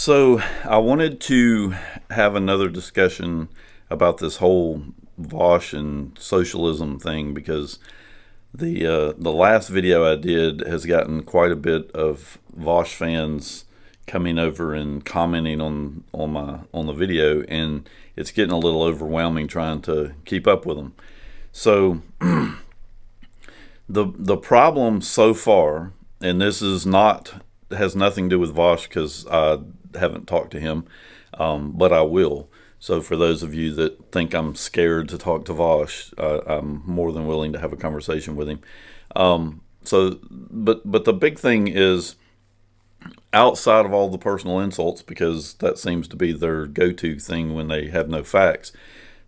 So I wanted to have another discussion about this whole Vosh and socialism thing because the last video I did has gotten quite a bit of Vosh fans coming over and commenting on the video, and it's getting a little overwhelming trying to keep up with them. So the problem so far, and this is not has nothing to do with Vosh because I haven't talked to him, but I will. So for those of you that think I'm scared to talk to Vosh, I'm more than willing to have a conversation with him. But the big thing is, outside of all the personal insults, because that seems to be their go-to thing when they have no facts,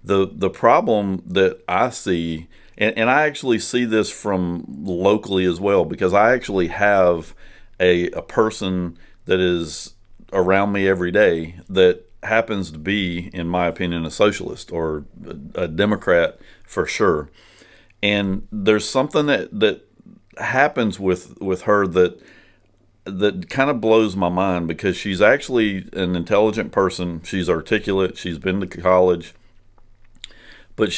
the problem that I see, and I actually see this from locally as well, because I actually have a person that is around me every day that happens to be, in my opinion, a socialist or a Democrat for sure. And there's something that happens with her that kind of blows my mind, because she's actually an intelligent person. She's articulate. She's been to college. But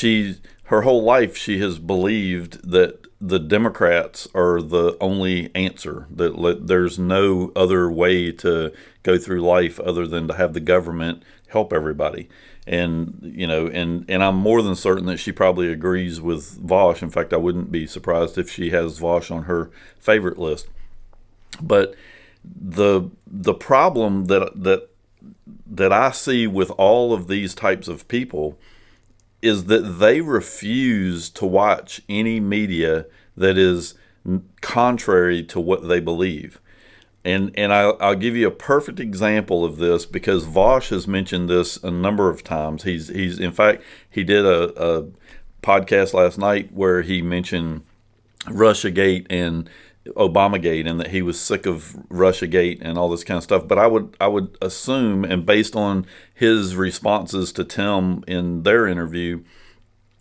her whole life she has believed that the Democrats are the only answer, that there's no other way to go through life other than to have the government help everybody. And and I'm more than certain that she probably agrees with Vosh. In fact, I wouldn't be surprised if she has Vosh on her favorite list. But the problem that I see with all of these types of people is that they refuse to watch any media that is contrary to what they believe. And I'll give you a perfect example of this, because Vosh has mentioned this a number of times. He's in fact, he did a podcast last night where he mentioned Russiagate and Obamagate, and that he was sick of Russiagate and all this kind of stuff. But I would assume, and based on his responses to Tim in their interview,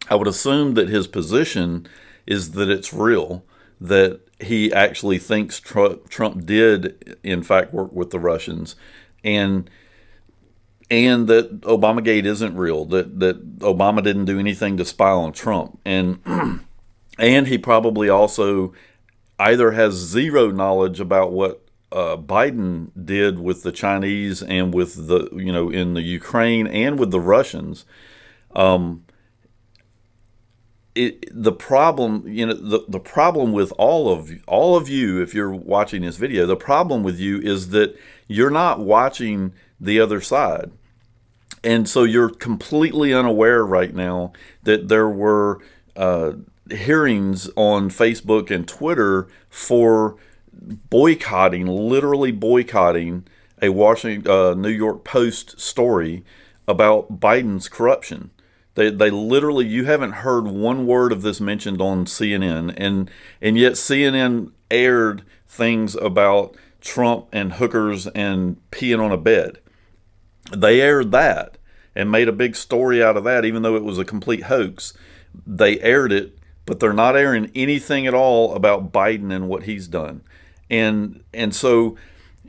I would assume that his position is that it's real, that he actually thinks Trump did in fact work with the Russians, and that Obamagate isn't real, that Obama didn't do anything to spy on Trump, and and he probably also either has zero knowledge about what Biden did with the Chinese and with in the Ukraine and with the Russians. The problem, the problem with all of you, if you're watching this video, the problem with you is that you're not watching the other side. And so you're completely unaware right now that there were hearings on Facebook and Twitter for literally boycotting a New York Post story about Biden's corruption. They literally, you haven't heard one word of this mentioned on CNN, and yet CNN aired things about Trump and hookers and peeing on a bed. They aired that and made a big story out of that, even though it was a complete hoax. They aired it, but they're not airing anything at all about Biden and what he's done. And so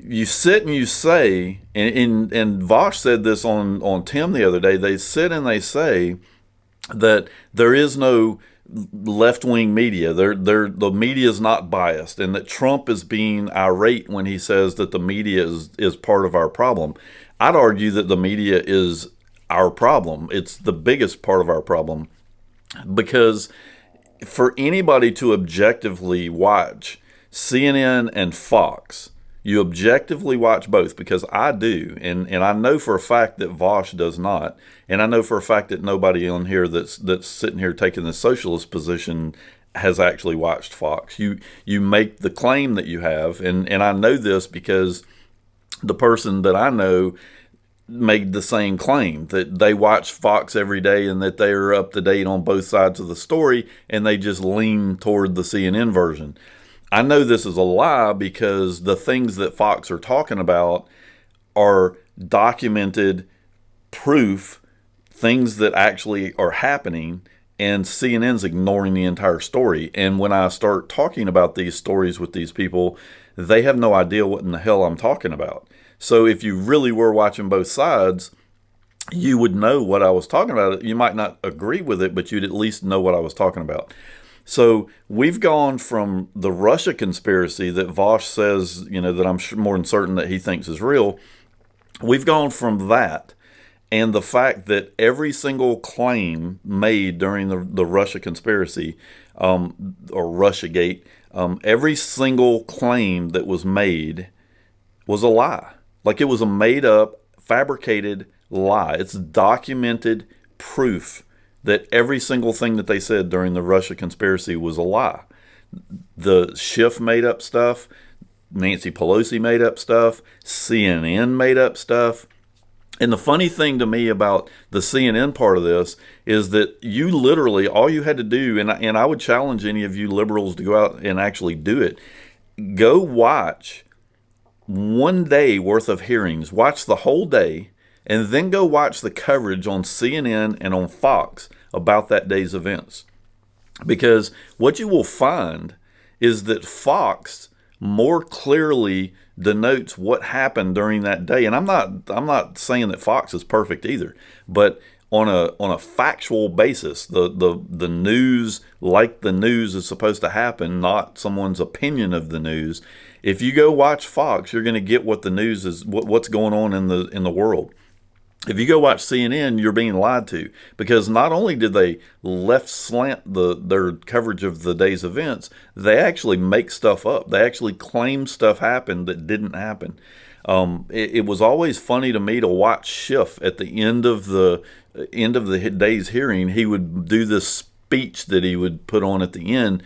you sit and you say, and Vosh said this on Tim the other day, they sit and they say that there is no left-wing media. The media is not biased, and that Trump is being irate when he says that the media is part of our problem. I'd argue that the media is our problem. It's the biggest part of our problem, because for anybody to objectively watch CNN and Fox, you objectively watch both, because I do, and I know for a fact that Vosh does not, and I know for a fact that nobody on here that's sitting here taking the socialist position has actually watched Fox. You make the claim that you have, and I know this because the person that I know made the same claim, that they watch Fox every day and that they are up to date on both sides of the story, and they just lean toward the CNN version. I know this is a lie, because the things that Fox are talking about are documented proof, things that actually are happening, and CNN's ignoring the entire story. And when I start talking about these stories with these people, they have no idea what in the hell I'm talking about. So if you really were watching both sides, you would know what I was talking about. You might not agree with it, but you'd at least know what I was talking about. So we've gone from the Russia conspiracy that Vosh says, that I'm more than certain that he thinks is real. We've gone from that and the fact that every single claim made during the Russia conspiracy, or Russiagate, every single claim that was made was a lie. Like, it was a made up, fabricated lie. It's documented proof that every single thing that they said during the Russia conspiracy was a lie. The Schiff made up stuff. Nancy Pelosi made up stuff. CNN made up stuff. And the funny thing to me about the CNN part of this is that you literally, all you had to do, and I would challenge any of you liberals to go out and actually do it, go watch one day worth of hearings, watch the whole day, and then go watch the coverage on CNN and on Fox about that day's events. Because what you will find is that Fox more clearly denotes what happened during that day. And I'm not saying that Fox is perfect either, but on a factual basis, the news, like the news is supposed to happen, not someone's opinion of the news. If you go watch Fox, you're going to get what the news is, what's going on in the world. If you go watch CNN, you're being lied to, because not only did they left slant their coverage of the day's events, they actually make stuff up. They actually claim stuff happened that didn't happen. It was always funny to me to watch Schiff at the end of the day's hearing. He would do this speech that he would put on at the end,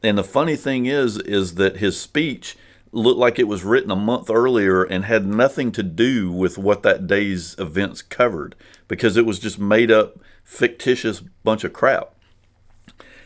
and the funny thing is that his speech looked like it was written a month earlier and had nothing to do with what that day's events covered, because it was just made up, fictitious bunch of crap.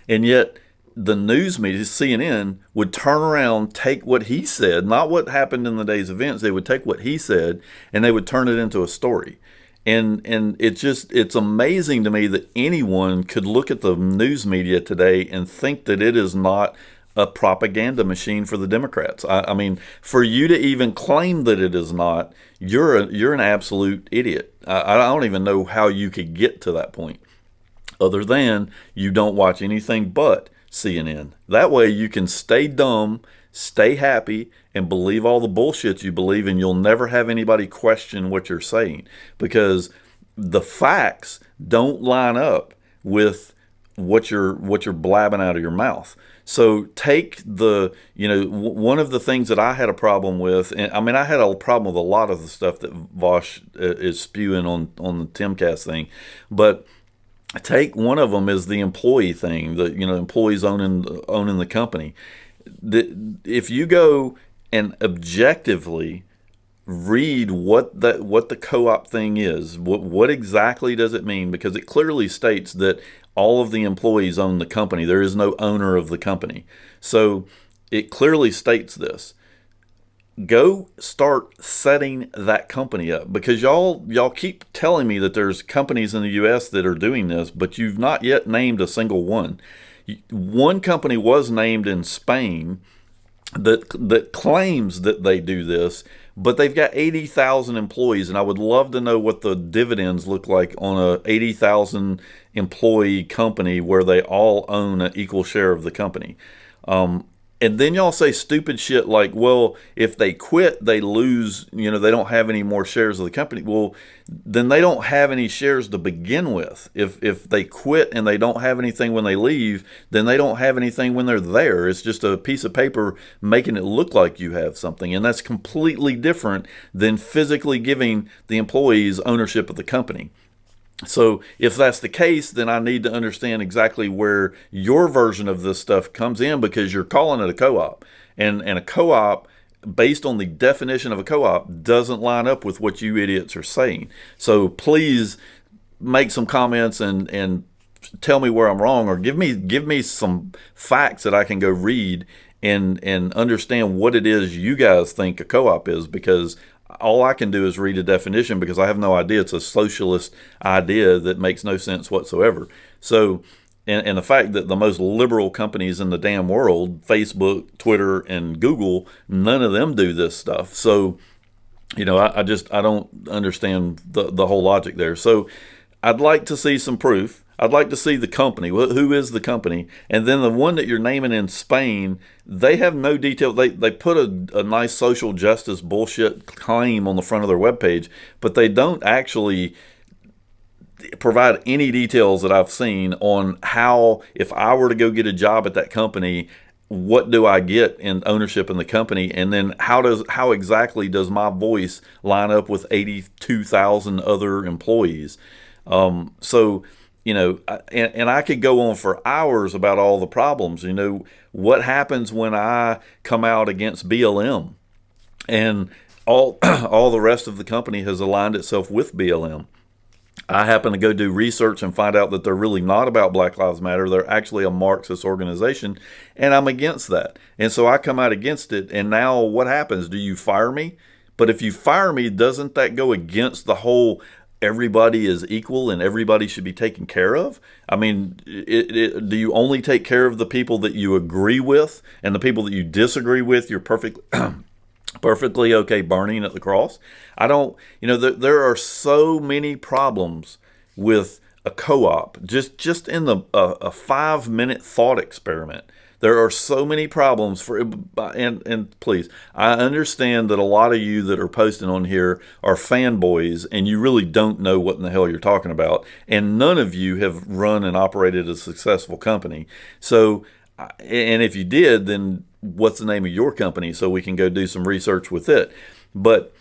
And yet the news media, CNN, would turn around, take what he said, not what happened in the day's events. They would take what he said and they would turn it into a story. And it's amazing to me that anyone could look at the news media today and think that it is not a propaganda machine for the Democrats. I mean, for you to even claim that it is not, you're an absolute idiot. I don't even know how you could get to that point, other than you don't watch anything but CNN. That way you can stay dumb, stay happy, and believe all the bullshit you believe, and you'll never have anybody question what you're saying, because the facts don't line up with what you're blabbing out of your mouth. So take one of the things that I had a problem with, and I mean, I had a problem with a lot of the stuff that Vosh is spewing on the Timcast thing, but take one of them is the employee thing, employees owning the company. If you go and objectively read what the co-op thing is, what exactly does it mean? Because it clearly states that all of the employees own the company. There is no owner of the company. So it clearly states this. Go start setting that company up, because y'all keep telling me that there's companies in the U.S. that are doing this, but you've not yet named a single one. One company was named in Spain that claims that they do this, but they've got 80,000 employees, and I would love to know what the dividends look like on a 80,000 employee company where they all own an equal share of the company. And then y'all say stupid shit like, well, if they quit, they lose, they don't have any more shares of the company. Well, then they don't have any shares to begin with. If they quit and they don't have anything when they leave, then they don't have anything when they're there. It's just a piece of paper making it look like you have something. And that's completely different than physically giving the employees ownership of the company. So if that's the case, then I need to understand exactly where your version of this stuff comes in, because you're calling it a co-op. And a co-op, based on the definition of a co-op, doesn't line up with what you idiots are saying. So please make some comments and tell me where I'm wrong, or give me some facts that I can go read and understand what it is you guys think a co-op is, because all I can do is read a definition, because I have no idea. It's a socialist idea that makes no sense whatsoever. So, and the fact that the most liberal companies in the damn world, Facebook, Twitter, and Google, none of them do this stuff. So I don't understand the whole logic there. So I'd like to see some proof. I'd like to see the company. Who is the company? And then the one that you're naming in Spain, they have no detail. They put a nice social justice bullshit claim on the front of their webpage, but they don't actually provide any details that I've seen on how, if I were to go get a job at that company, what do I get in ownership in the company, and then how exactly does my voice line up with 82,000 other employees? So and I could go on for hours about all the problems. What happens when I come out against BLM and all all the rest of the company has aligned itself with BLM? I happen to go do research and find out that they're really not about Black Lives Matter. They're actually a Marxist organization, and I'm against that. And so I come out against it, and now what happens? Do you fire me? But if you fire me, doesn't that go against the whole everybody is equal and everybody should be taken care of? I mean, do you only take care of the people that you agree with, and the people that you disagree with, you're perfectly okay burning at the cross? I don't, there are so many problems with a co-op. Just in a 5-minute thought experiment, there are so many problems and please, I understand that a lot of you that are posting on here are fanboys and you really don't know what in the hell you're talking about. And none of you have run and operated a successful company. So, and if you did, then what's the name of your company so we can go do some research with it? But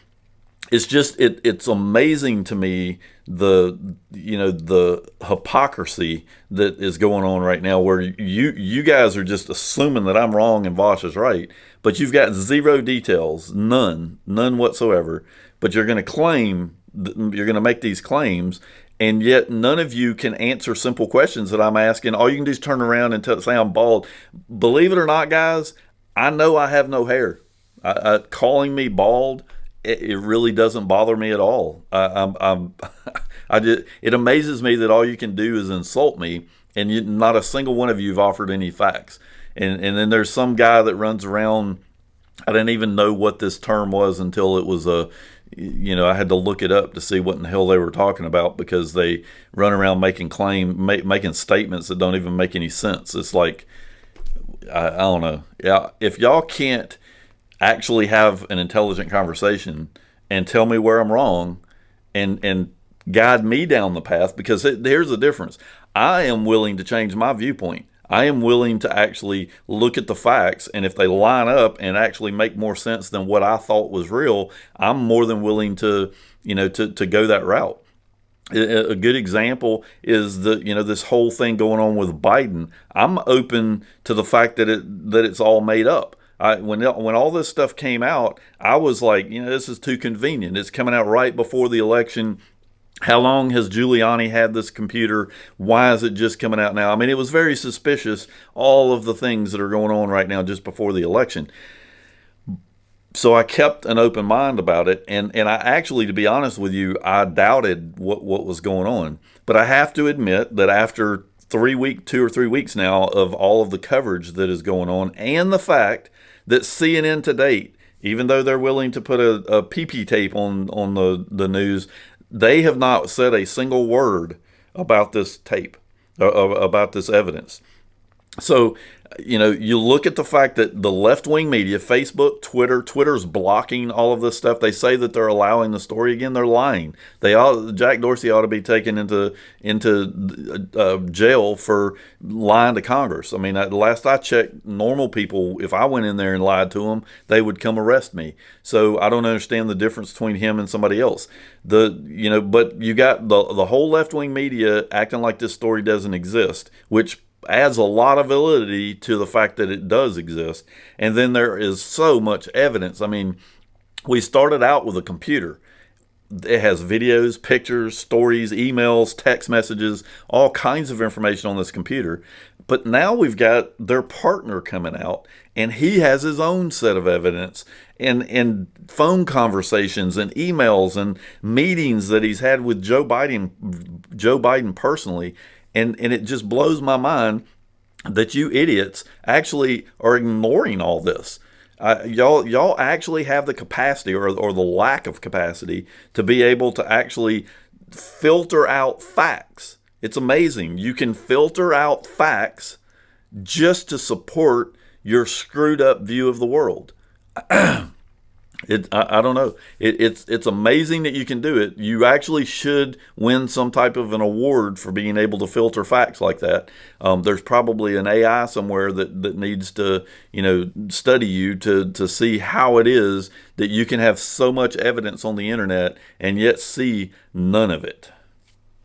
it's just it's amazing to me the hypocrisy that is going on right now, where you guys are just assuming that I'm wrong and Vosh is right, but you've got zero details, none whatsoever. But you're going to make these claims, and yet none of you can answer simple questions that I'm asking. All you can do is turn around and say I'm bald. Believe it or not, guys, I know I have no hair. Calling me bald, it really doesn't bother me at all. It amazes me that all you can do is insult me, and not a single one of you have offered any facts. And then there's some guy that runs around. I didn't even know what this term was until it was I had to look it up to see what in the hell they were talking about, because they run around making statements that don't even make any sense. It's like, I don't know. Yeah, if y'all can't actually have an intelligent conversation and tell me where I'm wrong and guide me down the path, because here's the difference. I am willing to change my viewpoint. I am willing to actually look at the facts, and if they line up and actually make more sense than what I thought was real, I'm more than willing to go that route. A good example is this whole thing going on with Biden. I'm open to the fact that it's all made up. When all this stuff came out, I was like, this is too convenient. It's coming out right before the election. How long has Giuliani had this computer? Why is it just coming out now? I mean, it was very suspicious, all of the things that are going on right now just before the election. So I kept an open mind about it, and I actually, to be honest with you, I doubted what was going on. But I have to admit that after 2 or 3 weeks now of all of the coverage that is going on, and the fact that CNN to date, even though they're willing to put a PP tape on the news, they have not said a single word about this tape, about this evidence. So, you look at the fact that the left-wing media, Facebook, Twitter's blocking all of this stuff. They say that they're allowing the story again. They're lying. Jack Dorsey ought to be taken into jail for lying to Congress. I mean, last I checked, normal people, if I went in there and lied to them, they would come arrest me. So I don't understand the difference between him and somebody else. But you got the whole left-wing media acting like this story doesn't exist, which adds a lot of validity to the fact that it does exist. And then there is so much evidence. I mean, we started out with a computer. It has videos, pictures, stories, emails, text messages, all kinds of information on this computer. But now we've got their partner coming out, and he has his own set of evidence and phone conversations and emails and meetings that he's had with Joe Biden personally. And it just blows my mind that you idiots actually are ignoring all this. Y'all actually have the capacity or the lack of capacity to be able to actually filter out facts. It's amazing. You can filter out facts just to support your screwed up view of the world. I don't know. It's amazing that you can do it. You actually should win some type of an award for being able to filter facts like that. There's probably an AI somewhere that needs to study you to see how it is that you can have so much evidence on the internet and yet see none of it.